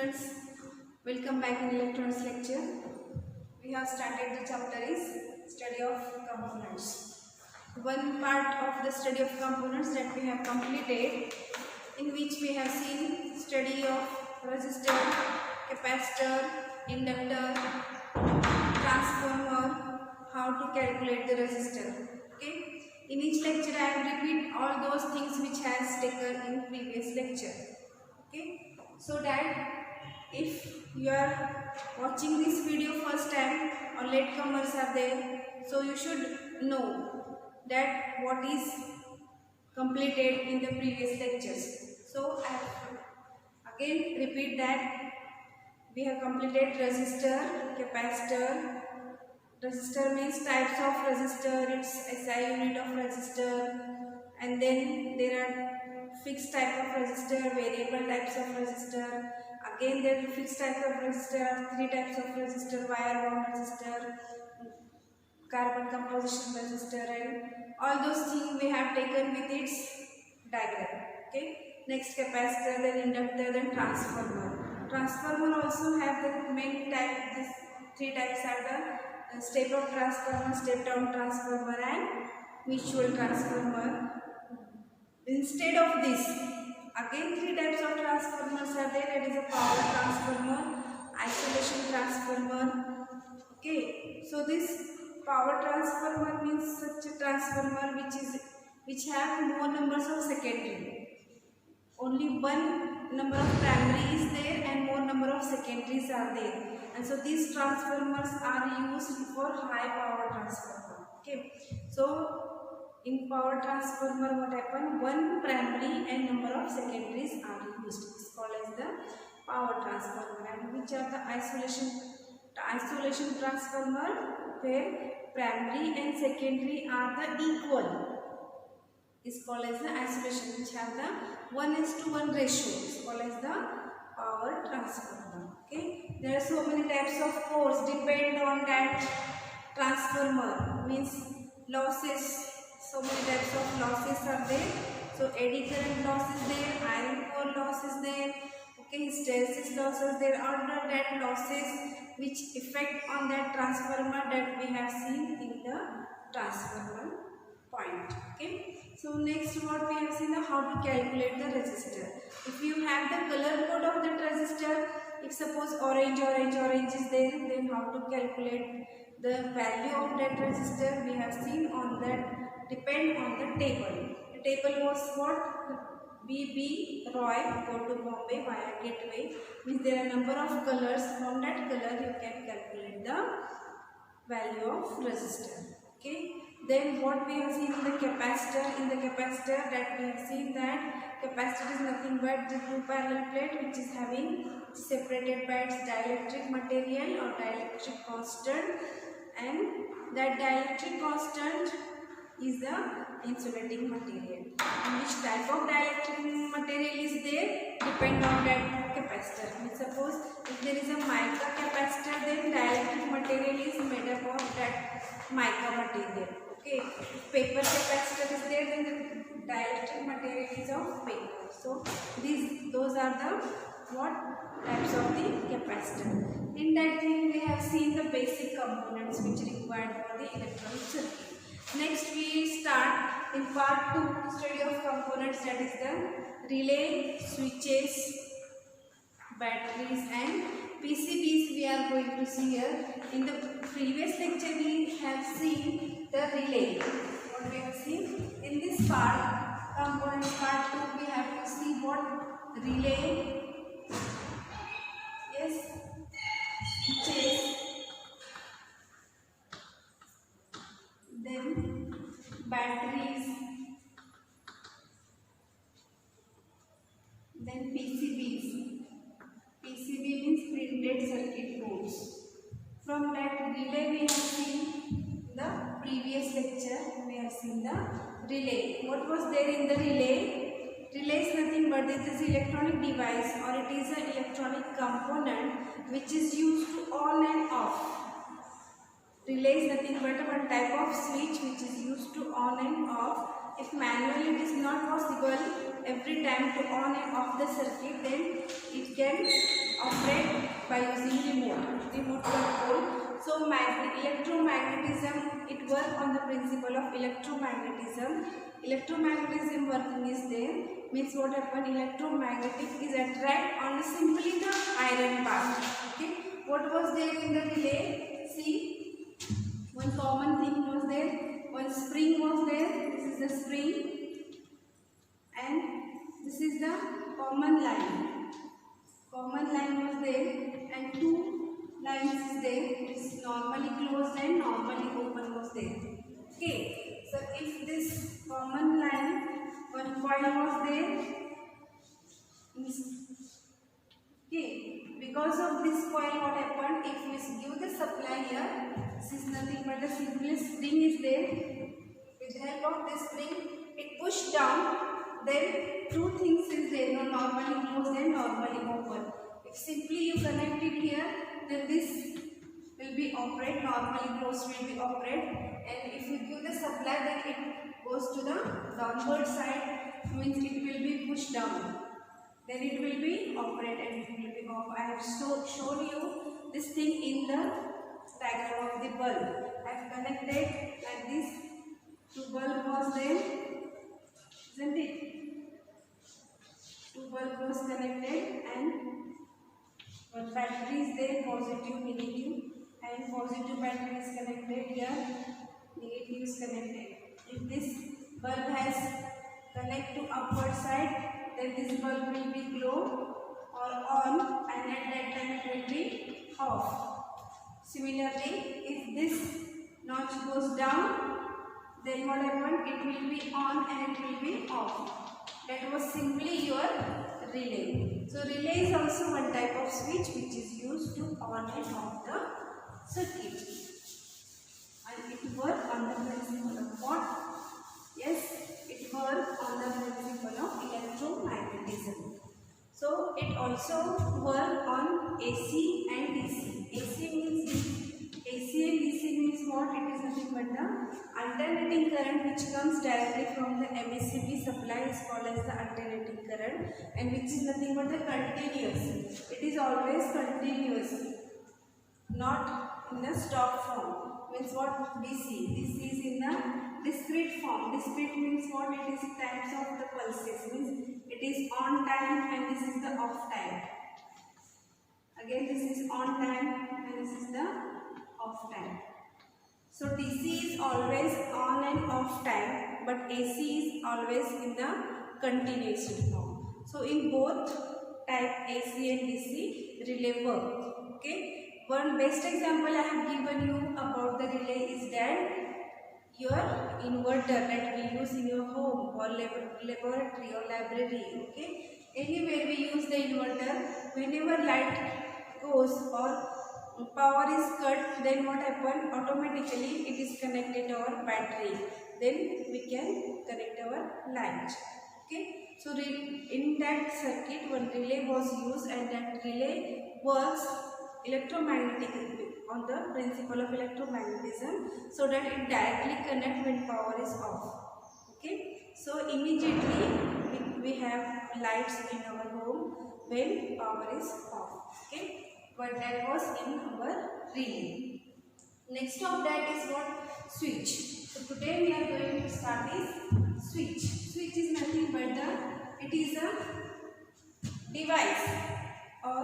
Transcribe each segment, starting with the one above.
students, welcome back in electronics lecture. We have started the chapter is study of components. One part of the study of components that we have completed, in which we have seen study of resistor, capacitor, inductor, transformer, how to calculate the resistor. Okay. In each lecture I have repeat all those things which has taken in previous lecture. Okay, so that if you are watching this video first time or latecomers are there, so you should know that what is completed in the previous lectures. So I have again repeat that we have completed resistor, capacitor. Resistor means types of resistor, its SI unit of resistor, and then there are fixed type of resistor, variable types of resistor. Again there are fixed type of resistor, three types of resistor, wire wound resistor, carbon composition resistor, and all those things we have taken with its diagram. Okay. Next capacitor, then inductor, then transformer. Transformer also have the main type. These three types are the step-up transformer, step-down transformer, and mutual transformer. Instead of this, again three types of transformers are there. That is a power transformer, isolation transformer. Okay, so this power transformer means such a transformer which have more numbers of secondary. Only one number of primary is there and more number of secondaries are there, and so these transformers are used for high power transformer. Okay, so in power transformer what happen, one primary and number of secondaries are used. It's called as the power transformer. And which are the isolation transformer, where primary and secondary are the equal, is called as the isolation, which have the 1:1 ratio, is called as the power transformer. Okay, there are so many types of cores depend on that transformer, means losses. So many types of losses are there. So eddy current loss is there, iron core loss is there. Okay, hysteresis losses there are that losses which affect on that transformer that we have seen in the transformer point. Okay, so next what we have seen, how to calculate the resistor. If you have the color code of that resistor, if suppose orange is there, then how to calculate the value of that resistor we have seen on that, depend on the table. The table was what? B.B. Roy, go to Bombay via gateway, means there are number of colors. From that color you can calculate the value of resistor. Okay, then what we have seen in the capacitor, that we have seen that capacitor is nothing but the two parallel plate which is having separated by its dielectric material or dielectric constant, and that dielectric constant is the insulating material. And which type of dielectric material is there depend on that capacitor. Suppose if there is a mica capacitor, then dielectric material is made up of that mica material. Okay, if paper capacitor is there, then the dielectric material is of paper. So those are the what types of the capacitor. In that thing we have seen the basic components which are required for the electronic circuit. Next we start in part 2 study of components, that is the relay, switches, batteries and PCBs we are going to see here. In the previous lecture we have seen the relay. What we have seen in this part, components part 2, we have to see what relay, yes, switches, then batteries, then PCBs. PCB means printed circuit boards. From that relay we have seen the previous lecture, we have seen the relay. What was there in the relay? Relay is nothing but this is electronic device, or it is an electronic component which is used to on and off. Relay is nothing but one type of switch which is used to on and off. If manually it is not possible every time to on and off the circuit, then it can off by using remote control. So electromagnetism, it works on the principle of electromagnetism. Electromagnetism working is there, means what happen, electromagnetic is attract on simply the iron part. Okay, what was there in the relay? See, one common thing was there, one spring was there, this is the spring, and this is the common line. Common line was there, and two lines is there, it is normally closed and normally open was there. Okay, so if this common line, one coil was there, okay, because of this coil what happened, if we give the supply here, this is nothing but the simplest spring is there, with the help of this spring it pushed down, then two things is there, no, normally closed and normally open. If simply you connect it here, then this will be operate, normally closed will be operate, and if you give the supply, then it goes to the downward side, means it will be pushed down, then it will be operate and it will be off. I have shown you this thing in the diagram of the bulb. I have connected like this, two bulb was there, isn't it? Two bulb was connected and one battery is there, positive, negative, and positive battery is connected here, negative is connected. If this bulb has connect to upward side, then this bulb will be glow or on, and at that time it will be off. Similarly, if this notch goes down, then what happened? It will be on and it will be off. That was simply your relay. So relay is also one type of switch which is used to on and off the circuit. And it works on the principle of what? Yes, it works on the principle of electromagnetism. So it also works on AC and DC. AC and DC means what? It is nothing but the alternating current which comes directly from the MACB supply is called as the alternating current, and which is nothing but the continuous. It is always continuous, not in the stop form. Means what? DC. DC is in the discrete form. Discrete means what? It is times of the pulses. Means it is on time and this is the off time. Again this is on time and this is the off time. So DC is always on and off time, but AC is always in the continuous form. So in both type AC and DC, relay work. Okay. One best example I have given you about the relay is that your inverter that we use in your home or laboratory or library. Okay. Anywhere we use the inverter, whenever light goes or power is cut, then what happens? Automatically it is connected to our battery. Then we can connect our light. Okay. So in that circuit, one relay was used, and that relay works electromagnetically on the principle of electromagnetism, so that it directly connects when power is off. Okay. So immediately we have lights in our home when power is off. Okay. But that was in our relay. Next of that is what? Switch. So today we are going to start is switch. Switch is nothing but it is a device, or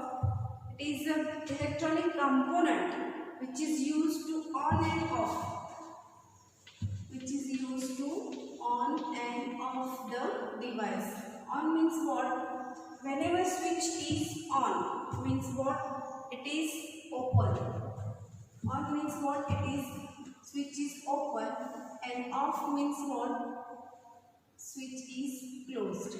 it is an electronic component which is used to on and off. Which is used to on and off the device. On means what? Whenever switch is on means what? It is open. On means what? It is switch is open, and off means what? Switch is closed.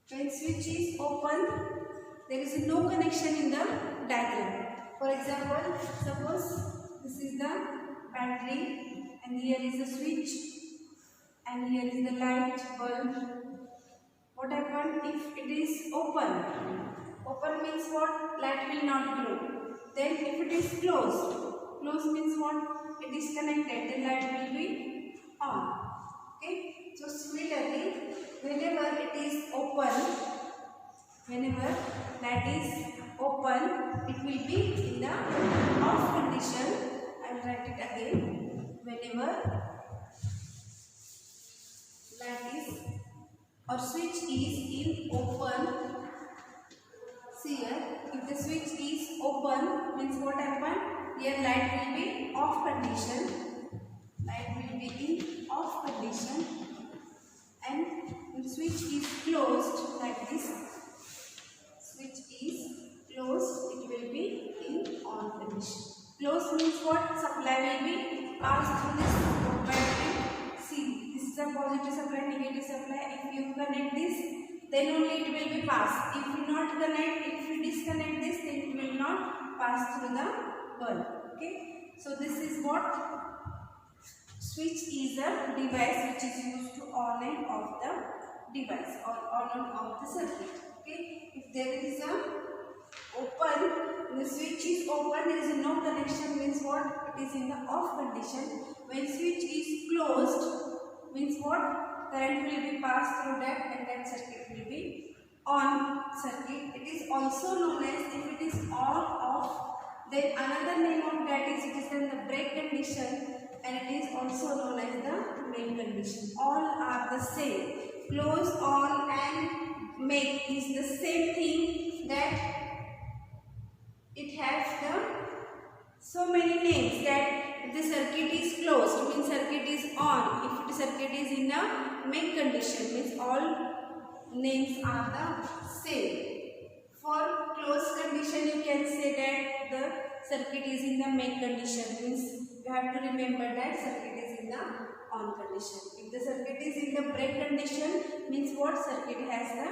When switch is open, there is no connection in the diagram. For example, suppose this is the battery and here is the switch and here is the light bulb. What happens if it is open? Open means what? Light will not glow. Then if it is closed, closed means what? It is connected, then light will be on. Okay. So similarly, whenever it is open, that is open, it will be in the off condition. I will write it again. Whenever light is or switch is in open, see here, if the switch is open means what happened? Here light will be off condition. Light will be in off condition, and when switch is closed like this, switch is closed, it will be in on condition. Closed means what? Supply will be passed through this battery. See, this is a positive supply, negative supply. If you connect this, then only it will be passed. If you not connect, if you disconnect this, then it will not pass through the bulb. Okay. So this is what switch is a device which is used to on and off the device or on and off the circuit. Okay. If there is a open, the switch is open, there is no connection, means what? It is in the off condition. When switch is closed, means what? Current will be passed through that and that circuit will be on circuit. It is also known as, if it is on off, then another name of that is it is in the break condition, and it is also known as the main condition. All are the same. Close, on and make is the same thing, that it has the so many names. That if the circuit is closed means circuit is on, if the circuit is in a make condition means all names are the same. For closed condition you can say that the circuit is in the make condition, means you have to remember that circuit is in the on condition. If the circuit is in the break condition means what? Circuit has the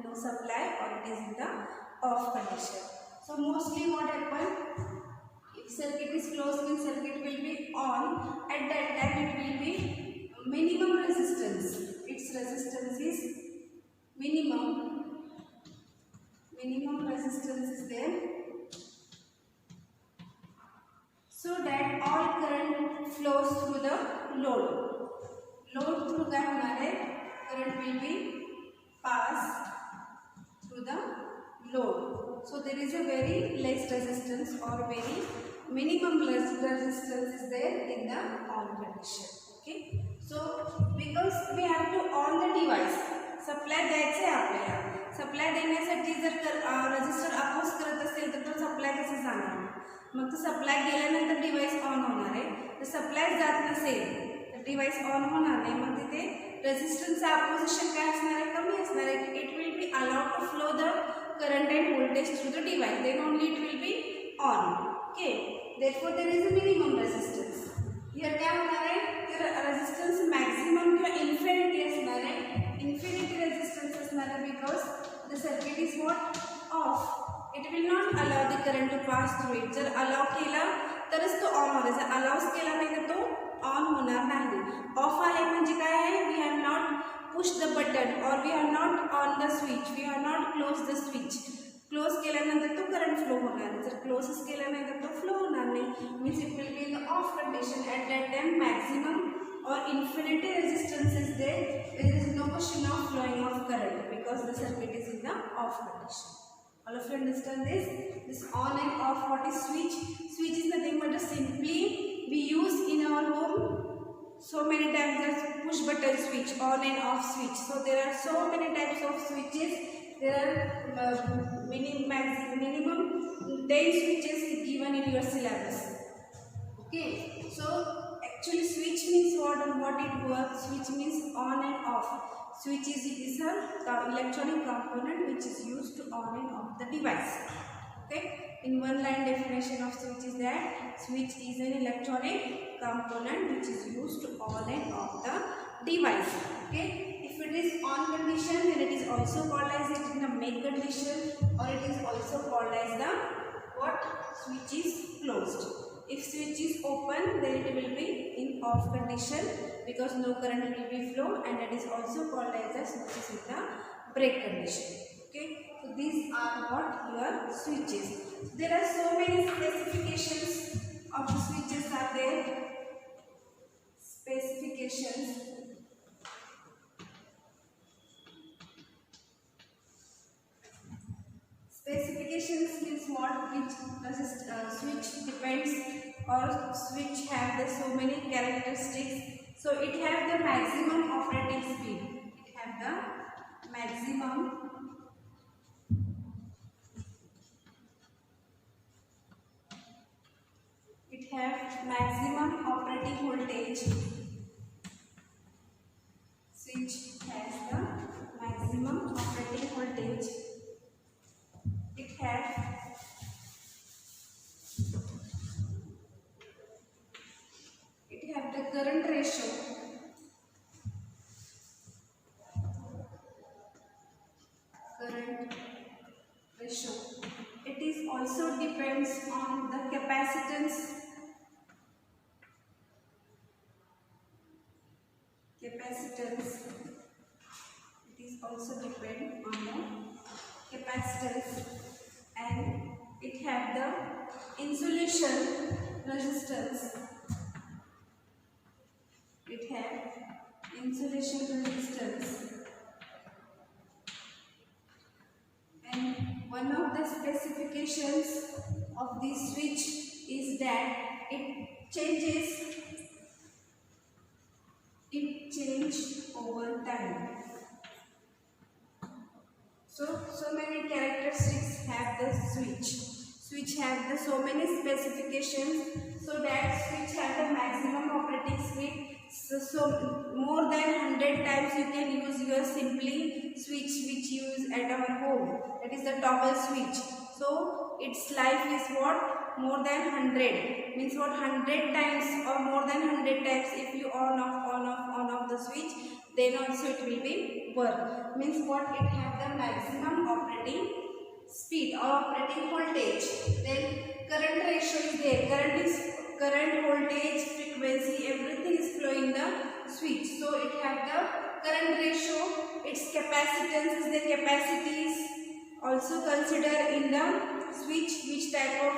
no supply or it is in the off condition. So mostly what happens, if circuit is closed means circuit will be on, at that time it will be minimum resistance. Its resistance is minimum resistance is there, so that all current flows through the load. Load through क्या होना है? Current will be passed through the load. So there is a very less resistance or very minimum resistance is there in the on condition. Okay. So because we have to on the device, supply द्यायचे आपल्याला. Supply देण्यासाठी जर resistor oppose करत असेल तर तो supply कसे जाणार? मग तो सप्लाय गेल्यानंतर डिव्हाइस ऑन होणार आहे. तर सप्लाय जात नसेल तर डिव्हाइस ऑन होणार नाही. मग तिथे रेजिस्टन्सचा अपोजिशन काय असणार आहे? कमी असणार आहे. It will be allowed to flow the current and voltage through the device, then only it will be on. Okay. Therefore there is a minimum resistance. Here काय होणार आहे? तर रेजिस्टन्स मॅक्सिमम किंवा इन्फिनिटी असणार आहे. इन्फिनिटी रेजिस्टन्स असणार आहे because the circuit is what? Off. It will not allow the current to pass through it. जर allow केला तरच तो ऑन होणार. जर allows केला नाही तर तो ऑन होणार नाही. ऑफ आहे म्हणजे काय आहे? We have not pushed the button or we are not on the switch. We are not closed the switch. Close केल्यानंतर तो करंट फ्लो होणार. जर क्लोजच केला नाही तर तो फ्लो होणार नाही. Means it will be in the off condition. At that time maximum or infinity resistance is there. There is no question of flowing of current because the circuit is in the off condition. All of you understand this? This on and off, what is switch? Switch is nothing but a simply we use in our home so many times as push button switch, on and off switch. So there are so many types of switches. There are minimum 10 switches given in your syllabus. Okay. So actually switch means what it works. Switch means on and off. Switch is a electronic component which is used to on and off the device. Okay. In one line definition of switch is that switch is an electronic component which is used to on and off the device. Okay. If it is on condition then it is also called as it in a make condition, or it is also called as the what? Switch is closed. If switch is open then it will be in off condition because no current will be flow, and that is also called as the switch is in the break condition. Okay. So these are what your switches. So there are so many specifications of the switches are there. Specifications. Specifications means what, which switch depends or switch have the so many characteristics. So it have the maximum operating speed. It have the maximum operating voltage. Switch has the maximum operating voltage. It have the current ratio. It is also depends on the capacitance. It is also depend on the capacitance, and it have the insulation resistance. It have insulation resistance. And one of the specifications of this switch is that it changes over time. So many characteristics have the switch. Switch have the so many specifications. So that switch have the maximum operating speed. So more than 100 times you can use your simply switch which use at our home. That is the toggle switch. So its life is what? More than 100. Means what, 100 times or more than 100 times if you on off the switch, then also it will be work. Means what, it have the maximum operating speed or operating voltage. Then current ratio is there. Current, voltage, frequency, everything is flowing the switch. So it have the current ratio. Its capacitance is the capacities also consider in the switch. Which type of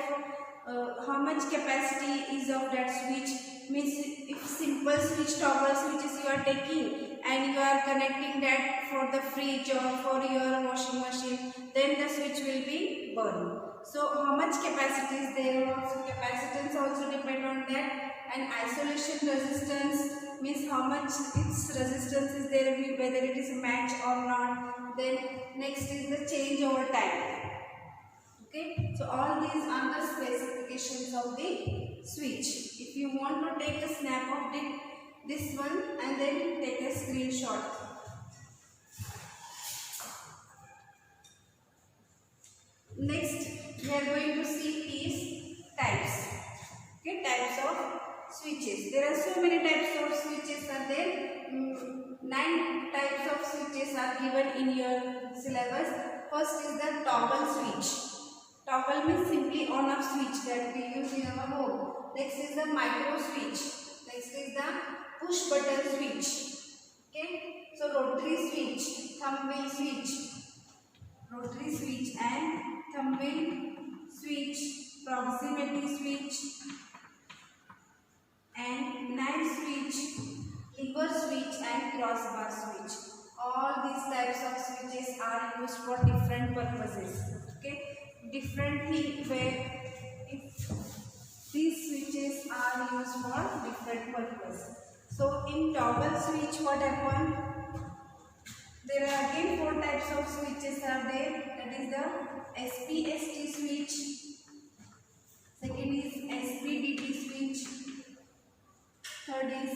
how much capacity is of that switch. Means if simple switch, toggle switches you are taking and you are connecting that for the fridge or for your washing machine, then the switch will be burned. So how much capacity is there? Also capacitance also depend on that. And isolation resistance means how much its resistance is there, whether it is match or not. Then next is the change over time. Okay, so all these are the specifications of the switch. If you want to take a snap of this one and then take a screenshot. Next, we are going to see is types. Okay, types of switches. There are so many types of switches are there. 9 types of switches are given in your syllabus. First is the toggle switch. Toggle means simply on off switch that we use in our home. Next is the micro switch. Next is the push button switch. Okay, so rotary switch, thumb wheel switch, and thumb wheel switch, proximity switch, and knife switch, lever switch, and crossbar switch. All these types of switches are used for different purposes. Okay, differently where if these switches are used for different purpose. So in toggle switch, what happen? There are again 4 types of switches are there. That is the SPST switch. Second is SPDT switch. Third is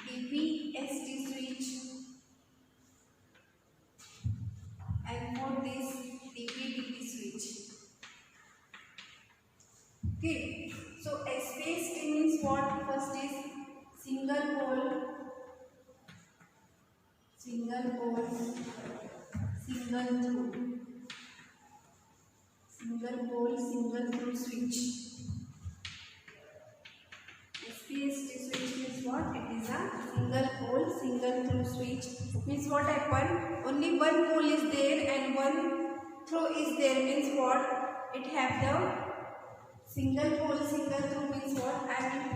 DPST switch. And fourth is DPDT switch. Okay. So SPST means what? First is single pole, single through, single pole, single through switch. SPST switch means what? It is a single pole, single through switch. Means what happen? Only one pole is there and one throw is there. Means what? It have the single pole, single through means what? I will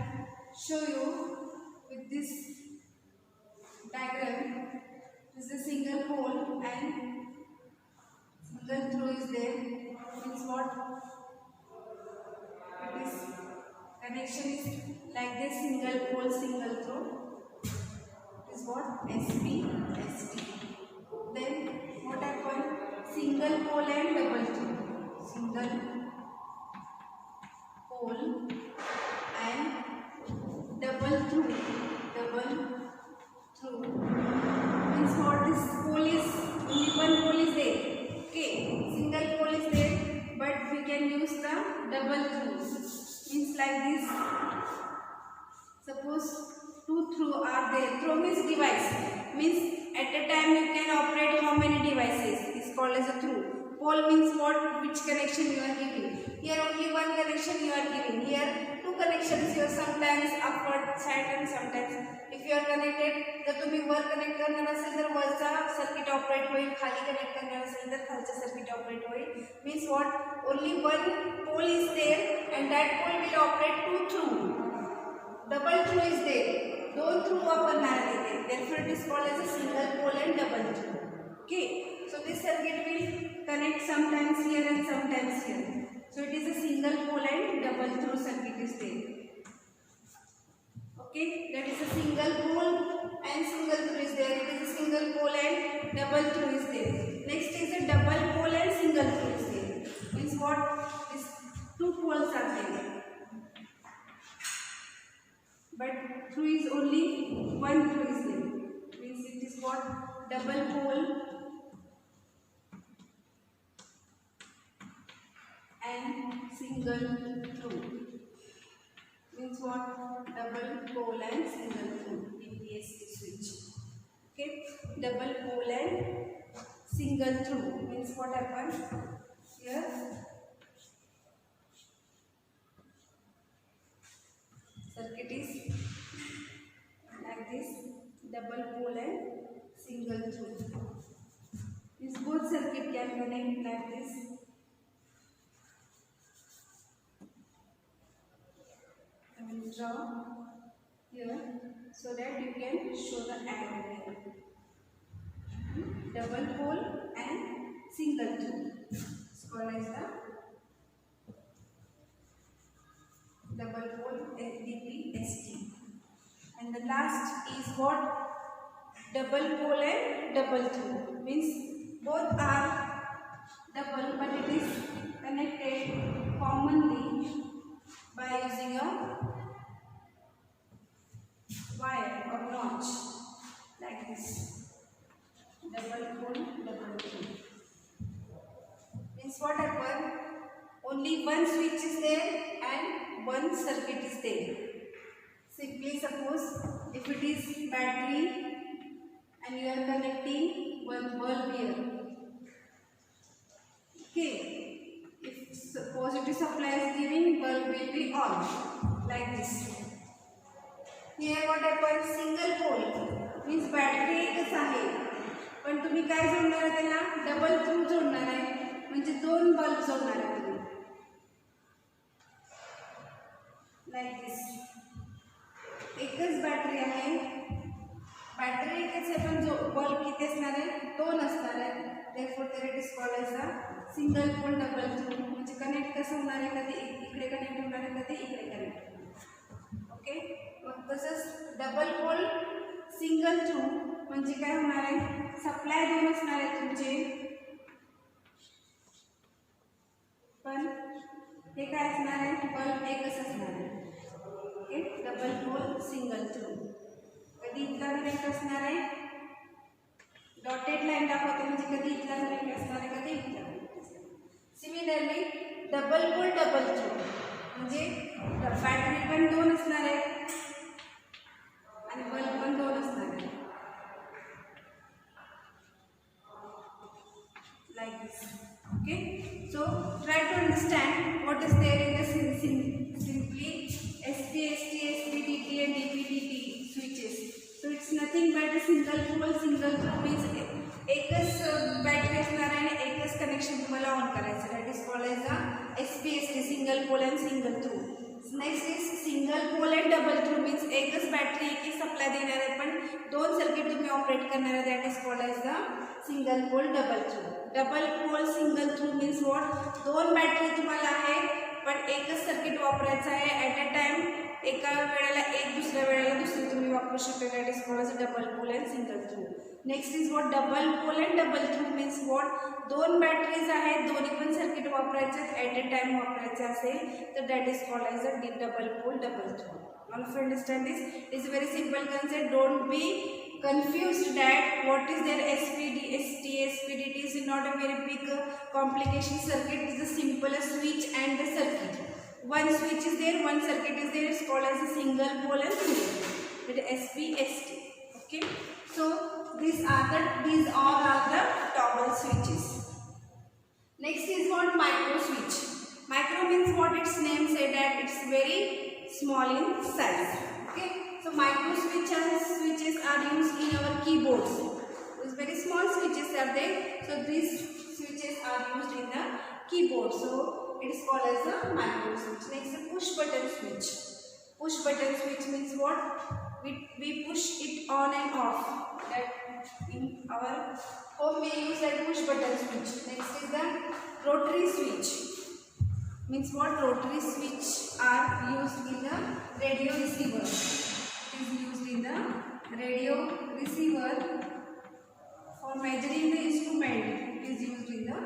show you with this diagram. This is a single pole and single SPST. Then what happen? Single pole and double through. Single pole and double through. Double through means what? This pole is only one pole is there. Okay, single pole is there, but we can use the double through. Means like this. Suppose two through are there. Through means device. Means at a time you can operate how many devices? It's called as a through. Pole means what? Which connection you are giving. Here only one connection you are giving. Here two connections. You are sometimes upward side and sometimes. If you are connected, तर तुम्ही वर connect करणार असेल तर वरचा circuit operate होईल, खाली connect करणार असेल तर खालचा सर्किट ऑपरेट होईल. Means what? Only one pole is there and that pole will operate two through. Double through is there. दोन through वापरणार आहे ते. Therefore it is called as a single pole and double through. Okay. So this circuit will connect sometimes here and sometimes here. So it is a single pole and double through circuit is there. Okay, that is a single pole and single through is there. It is a single pole and double through is there. Next is a double pole and single through is there. Means what? These two poles are there, but through is only one through is there. Means it is what? Double pole and single through. Means what? Double pole and single through. DPST switch. Okay, double pole and single through means what happens here? Circuit is like this, double pole and single through. This both circuit can connect like this. I will draw here so that you can show the diagram. Double pole and single through. It's called as the double pole DPST. And the last is what? Double pole and double through. Means both are double, but it is connected commonly by using a wire or notch like this. Double pole, double through. Means what happens? Only one switch is there and one circuit is there. Simply suppose if it is battery and you are connecting one bulb here. Okay. If positive supply is giving, bulb will be on like this. Here what happens? Single pole means battery एकच आहे, पण तुम्ही काय जोडणार आहे त्याला? Double through जोडणार आहे, म्हणजे दोन बल्ब जोडणार आहे तुम्ही like this. एकच बॅटरी आहे, बॅटरी एकच आहे, पण जो बल्ब किती असणार आहे? दोन असणार आहे. Therefore it is called as a single pole double through. म्हणजे कनेक्ट कसं होणार आहे? कधी इकडे कनेक्ट होणार आहे, कधी इकडे कनेक्ट होणार. ओके, मग तसंच डबल पोल सिंगल थ्रू म्हणजे काय होणार आहे? सप्लाय दोन असणार आहे तुमचे, पण हे काय असणार आहे? बल्ब एकच असणार आहे. Okay, double pole single through. कधी इथला कनेक्ट असणार आहे, डॉटेड लाईन दाखवते, म्हणजे कधी इथला कनेक्ट असणार आहे, कधी इथला कनेक्ट असणार. Similarly double pole double through म्हणजे बॅटरी पण दोन असणार आहे आणि बल्ब पण दोन असणार आहे like this. Okay, so try to understand what is there in the simply SPST, SPDT and DPDT switches. So it's nothing but a single pole single through means एकच बॅटरी असणार आहे आणि एकच कनेक्शन तुम्हाला ऑन करायचं. That is called as a SPST, single pole and single through. Next is single pole and double through means एकच battery एकच supply देणार आहे, पण दोन सर्किट तुम्ही ऑपरेट करणार आहे. That is called as the single pole double through. Double pole single through means what? दोन बॅटरी तुम्हाला आहे, पण एकच सर्किट वापरायचं आहे ॲट अ टाइम एका वेळेला एक, दुसऱ्या वेळेला दुसरी तुम्ही वापरू शकता. That is called as double pole and single through. Next is what double pole and double through means what, दोन बॅटरीज आहेत, दोन्ही पण सर्किट वापरायचे ॲट अ टाइम वापरायचे असेल तर that is called as a double pole double through. All of you understand this? It is a very simple concept. Don't be confused that what is their SPD, ST, SPDT is not a very big complication circuit. It is the simplest switch and the circuit. One switch is there, one circuit is there. It's called as a single pole and single. That is SP, ST. Okay. So these all are the toggle switches. Next is what micro switch. Micro means what its name say that it's very small in size. Okay, so micro switches are used in our keyboards. These very small switches are there, so these switches are used in the keyboard, so it is called as a micro switch. Next, a push button switch. Push button switch means what, we push it on and off. That in our home we use that push button switch. Next is the rotary switch. Means what, rotary switch are used in the radio receiver. It is used in the radio receiver for measuring the instrument. It is used in the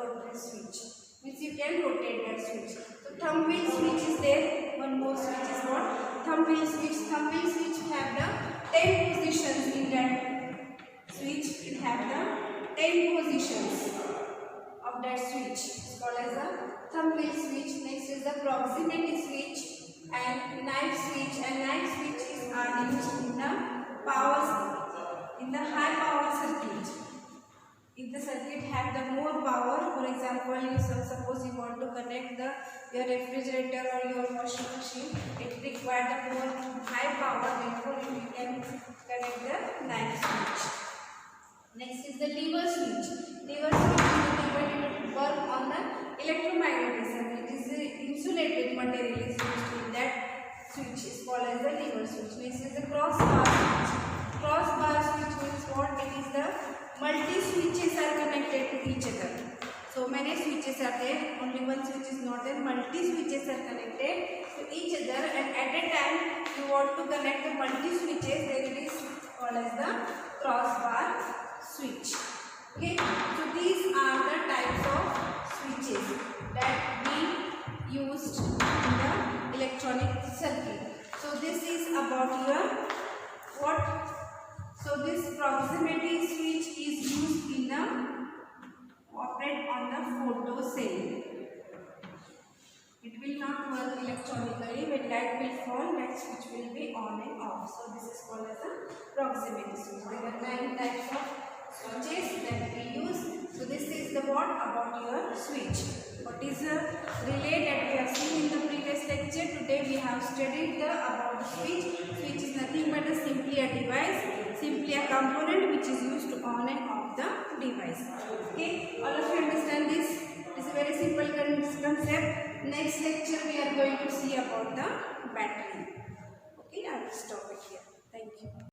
rotary switch. Means you can rotate that switch. So thumb wheel switch is there. One more switch is what, thumb wheel switch. Thumb wheel switch have the 10 positions in that switch. It have the 10 positions of that switch. It's called as a thumb wheel switch. Next is the proximity switch and knife switch. And knife switches are used in the high power circuit. If the circuit have the more power, for example, you suppose you want to connect your refrigerator or your washing machine, it requires the more high power. Therefore, you can connect the knife switch. Next is the lever switch. Lever switch is the ability to work on the electromagnetism. It is insulated material is used in that switch. Is called as the lever switch. Next is the crossbar switch. Crossbar switch means what? It is the multi switches are connected to each other. So many switches are there. Only one switch is not there. Multi switches are connected to each other, and at a time you want to connect the multi switches. Then it is called as the crossbar switch. Okay, so these are the types of switches that we used in the electronic circuit. So this is about your what? So this proximity switch is used in the operate on the photo cell. It will not work electronically. When light will fall, that switch will be on and off. So this is called as a proximity switch. There are 9 types of switches that we use. So this is the what about your switch. What is a relay that we have seen in the previous lecture. Today we have studied about the switch. Switch is nothing but simply a device, simply a component which is used to on and off the device. Okay, all of you understand this? It's a very simple concept. Next lecture we are going to see about the battery. Okay, I will stop it here. Thank you.